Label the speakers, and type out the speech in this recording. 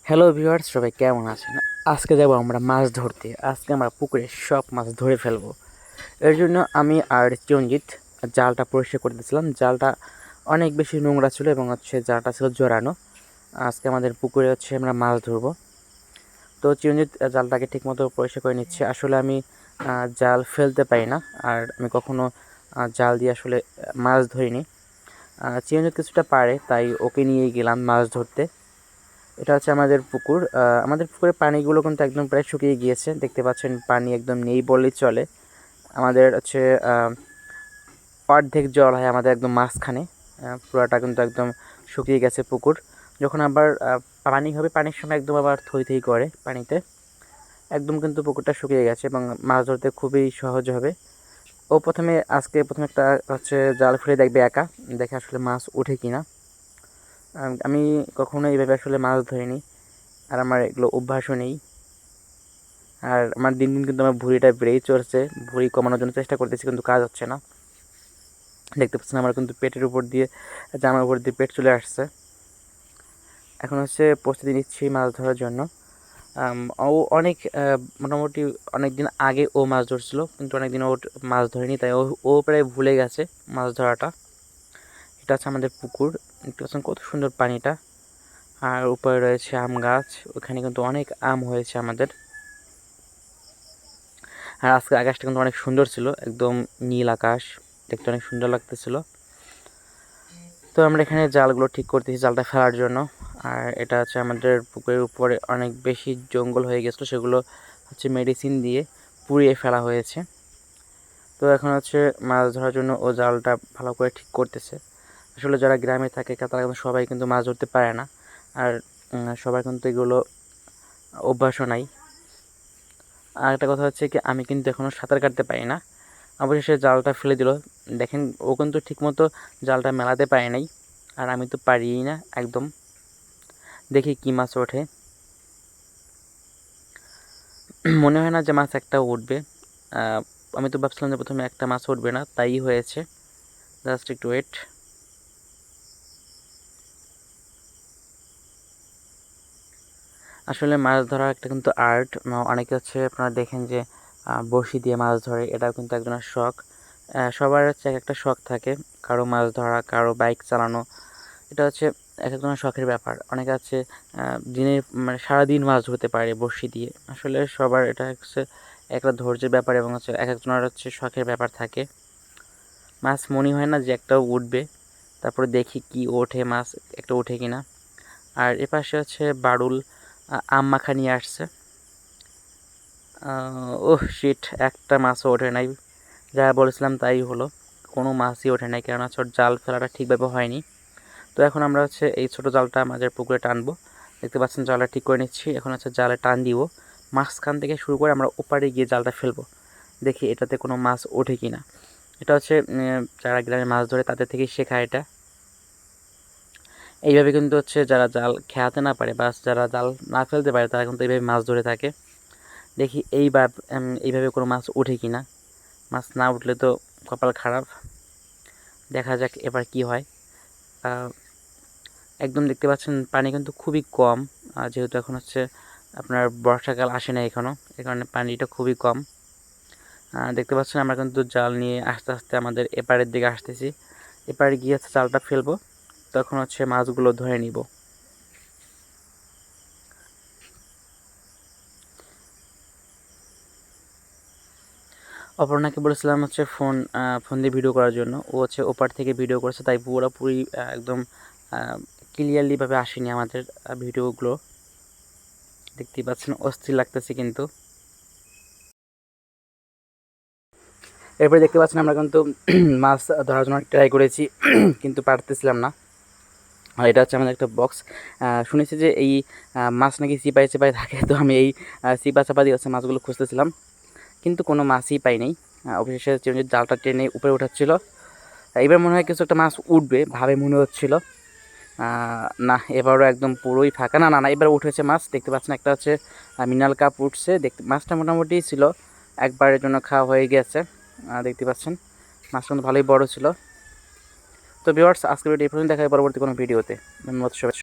Speaker 1: Hello viewers, সবাই কেমন আছেন? আজকে যাব আমরা মাছ ধরতে। আজকে আমরা পুকুরে সব মাছ ধরে ফেলবো। এর জন্য আমি আর চিরঞ্জিত জালটা পরিষ্কার করে দিয়েছিলাম। জালটা অনেক বেশি নোংরা ছিল এবং জালটা ছিল জড়ানো। আজকে আমাদের পুকুরে আমরা মাছ ধরবো। তো চিরঞ্জিত জালটাকে ঠিকমতো পরিষ্কার করে নিচ্ছে। আসলে আমি জাল ফেলতে পারি না, আর আমি কখনো জাল দিয়ে আসলে মাছ ধরিনি। চিরঞ্জিত কিছুটা পারে, তাই ওকে নিয়ে গেলাম মাছ ধরতে। এটা হচ্ছে আমাদের পুকুর। আমাদের পুকুরের পানিগুলো কিন্তু একদম প্রায় শুকিয়ে গিয়েছে, দেখতে পাচ্ছেন পানি একদম নেই বললেই চলে। আমাদের অর্ধেক জল হয় আমাদের একদম মাঝখানে। পুরাটা কিন্তু একদম শুকিয়ে গেছে পুকুর। যখন আবার পানি হবে, পানির সময় একদম আবার থই থই করে পানিতে। একদম কিন্তু পুকুরটা শুকিয়ে গেছে এবং মাছ ধরতে খুবই সহজ হবে। ও আজকে প্রথমে একটা জাল ফেলে দেখবে একা, দেখে আসলে মাছ ওঠে কিনা। আমি কখনো এইভাবে আসলে মাছ ধরিনি, আর আমার এগুলো অভ্যাসও নেই। আর আমার দিন দিন কিন্তু আমার ভুঁড়িটা বেড়েই চড়ছে। ভুঁড়ি কমানোর জন্য চেষ্টা করতেছি, কিন্তু কাজ হচ্ছে না। দেখতে পাচ্ছেন আমার কিন্তু পেটের উপর দিয়ে, জামার উপর দিয়ে পেট চলে আসছে। এখন প্রস্তুতি নিচ্ছি মাছ ধরার জন্য। ও অনেক মোটামুটি অনেক দিন আগে ও মাছ ধরছিল, কিন্তু অনেক দিন ও মাছ ধরেনি, তাই ও প্রায় ভুলে গেছে মাছ ধরাটা। এটা হচ্ছে আমাদের পুকুর। দেখতে পাচ্ছেন কত সুন্দর পানিটা। আর উপরে রয়েছে আম গাছ, ওখানে কিন্তু অনেক আম হয়েছে আমাদের। আর আজকে আকাশটা কিন্তু অনেক সুন্দর ছিল, একদম নীল আকাশ, দেখতে অনেক সুন্দর লাগতেছিল। তো আমরা এখানে জালগুলো ঠিক করতেছি জালটা ফেলার জন্য। আর এটা আমাদের পুকুরের উপরে অনেক বেশি জঙ্গল হয়ে গেছিলো, সেগুলো মেডিসিন দিয়ে পুড়িয়ে ফেলা হয়েছে। তো এখন মাছ ধরার জন্য ও জালটা ভালো করে ঠিক করতেছে। আসলে যারা গ্রামে থাকে তারা কিন্তু সবাই কিন্তু মাছ ধরতে পারে না, আর সবার কিন্তু এগুলো অভ্যাসও নাই। আর একটা কথা হচ্ছে কি, আমি কিন্তু এখনও সাঁতার কাটতে পারি না। অবশেষে জালটা ফেলে দিল। দেখেন, ও কিন্তু ঠিকমতো জালটা মেলাতে পারে নাই, আর আমি তো পারিই না একদম। দেখি কি মাছ ওঠে। মনে হয় না যে মাছ একটা উঠবে। আমি তো ভাবছিলাম যে প্রথমে একটা মাছ উঠবে না, তাই হয়েছে। জাস্ট একটু ওয়েট। আসলে মাছ ধরা একটা কিন্তু আর্ট। অনেকে আপনারা দেখেন যে বড়শি দিয়ে মাছ ধরে, এটাও কিন্তু একজনের শখ। সবার এক একটা শখ থাকে, কারো মাছ ধরা, কারো বাইক চালানো। এটা এক একজনের শখের ব্যাপার। অনেকে দিনের মানে সারাদিন মাছ ধরতে পারে বড়শি দিয়ে। আসলে সবার এটা একটা ধৈর্যের ব্যাপার, এবং এক একজনের শখের ব্যাপার থাকে। মাছ মনে হয় না যে একটাও উঠবে। তারপরে দেখি কি ওঠে, মাছ একটা ওঠে কিনা। আর এপাশে বারুল আম মাখা নিয়ে আসছে। ওহ শিট, একটা মাছও ওঠে নাই। যা বলেছিলাম তাই হলো, কোনো মাছই ওঠে নাই, কেননা জাল ফেলাটা ঠিকভাবে হয়নি। তো এখন আমরা এই ছোটো জালটা আমাদের পুকুরে টানবো। দেখতে পাচ্ছেন জালটা ঠিক করে নিচ্ছি। এখন জালে টান দিব, মাঝখান থেকে শুরু করে আমরা ওপারে গিয়ে জালটা ফেলবো। দেখি এটাতে কোনো মাছ ওঠে কি না। এটা যারা গ্রামে মাছ ধরে তাদের থেকেই শেখা এটা। এইভাবে কিন্তু যারা জাল খেয়াতে না পারে বা যারা জাল না ফেলতে পারে, তারা কিন্তু এইভাবে মাছ ধরে থাকে। দেখি এইভাবে কোনো মাছ ওঠে কি না। মাছ না উঠলে তো কপাল খারাপ। দেখা যাক এবার কি হয়। একদম দেখতে পাচ্ছেন পানি কিন্তু খুবই কম, যেহেতু এখন আপনার বর্ষাকাল আসে না এখনও, এই কারণে পানিটা খুবই কম। দেখতে পাচ্ছেন আমরা কিন্তু জাল নিয়ে আস্তে আস্তে আমাদের এপারের দিকে আসতেছি। এপারে গিয়ে জালটা ফেলবো, তখন মাছগুলো ধরে নিব। অপর্ণাকে বলেছিলাম ফোন দিয়ে ভিডিও করার জন্য। ও ওপার থেকে ভিডিও করেছে, তাই পুরোপুরি একদম ক্লিয়ারলিভাবে আসেনি আমাদের ভিডিওগুলো। দেখতেই পাচ্ছেন অস্থির লাগতেছে কিন্তু। এরপরে দেখতে পাচ্ছেন আমরা কিন্তু মাছ ধরার জন্য ট্রাই করেছি, কিন্তু পারতেছিলাম না। আর এটা আমাদের একটা বক্স। শুনেছি যে এই মাছ নাকি চিপাই চিপাই থাকে, তো আমি এই চিপা চাপা দিয়ে মাছগুলো খুঁজতেছিলাম, কিন্তু কোনো মাছই পাই নাই। অবশেষে চিরঞ্জিত জালটা টেনে উপরে উঠাচ্ছিল। এবার মনে হয় কিছু একটা মাছ উঠবে ভাবে মনে হচ্ছিল। না, এবারও একদম পুরোই ফাঁকা। না না না, এবার উঠেছে মাছ। দেখতে পাচ্ছেন একটা মিনাল কাপ উঠছে। মাছটা মোটামুটি ছিল, একবারের জন্য খাওয়া হয়ে গেছে। দেখতে পাচ্ছেন মাছটা কিন্তু ভালোই বড় ছিল। তো ভিউয়ার্স, আজকের ভিডিও এই পর্যন্ত, দেখা হয় পরবর্তী কোনো ভিডিওতে। ধন্যবাদ সবাই।